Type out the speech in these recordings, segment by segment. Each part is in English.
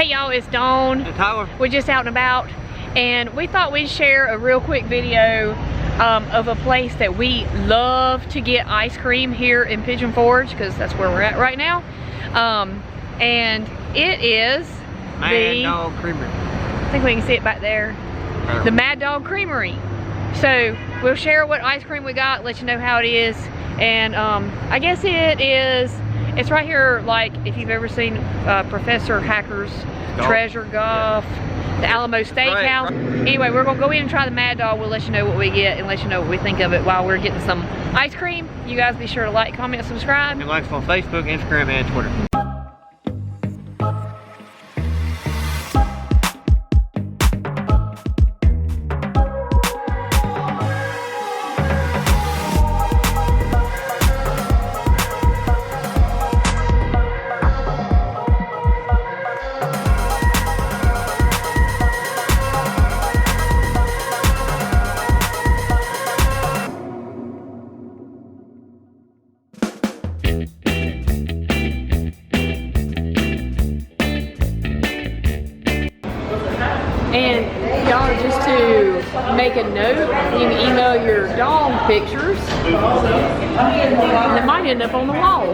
Hey y'all, it's Dawn. And Tyler. We're just out and about, and we thought we'd share a real quick video of a place that we love to get ice cream here in Pigeon Forge, because that's where we're at right now. And it is Mad Dog Creamery. I think we can see it back there. The Mad Dog Creamery. So we'll share what ice cream we got, let you know how it is. And I guess it's right here, like if you've ever seen Professor Hacker's Treasure Golf, the Alamo Steakhouse. Right. Anyway, we're gonna go in and try the Mad Dog. We'll let you know what we get and let you know what we think of it while we're getting some ice cream. You guys be sure to like, comment, subscribe. And like us on Facebook, Instagram, and Twitter. And y'all, just to make a note, you can email your dog pictures. They might end up on the wall.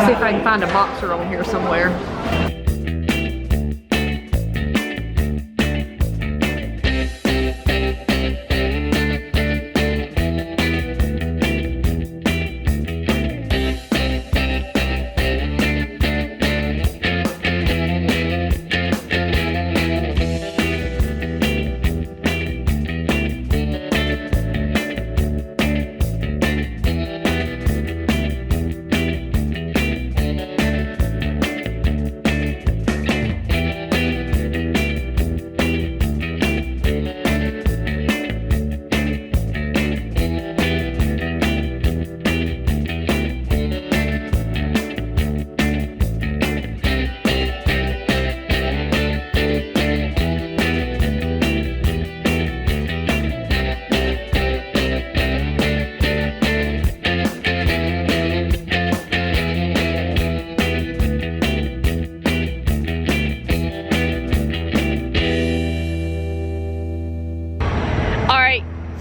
See if I can find a boxer on here somewhere.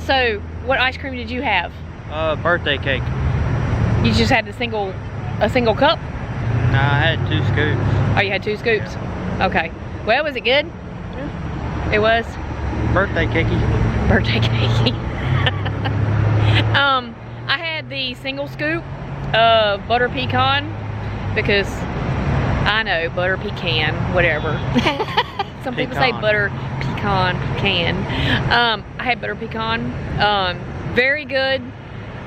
So, what ice cream did you have? Birthday cake. You just had a single cup? Nah, I had 2 scoops. Oh, you had 2 scoops? Yeah. Okay. Well, was it good? Yeah. It was? Birthday cakey. Birthday cakey. I had the single scoop of butter pecan, because I know, butter pecan, whatever. Some people say butter pecan can. I had butter pecan. Very good.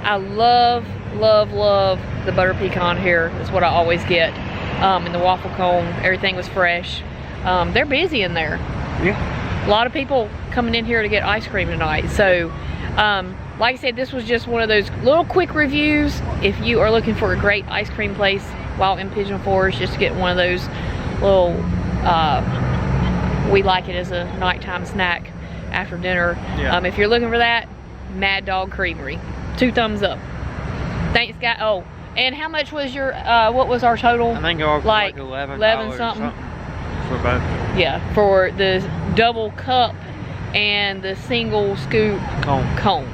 I love the butter pecan here. That's what I always get. In the waffle cone, everything was fresh. They're busy in there. Yeah. A lot of people coming in here to get ice cream tonight. So, like I said, this was just one of those little quick reviews. If you are looking for a great ice cream place while in Pigeon Forge, just to get one of those little, we like it as a nighttime snack after dinner. Yeah. If you're looking for that, Mad Dog Creamery. 2 thumbs up. Thanks, guys. Oh, and how much was your, what was our total? I think it was like 11 something for both. Yeah, for the double cup and the single scoop cone.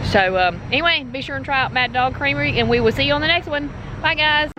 So, anyway, be sure and try out Mad Dog Creamery, and we will see you on the next one. Bye, guys.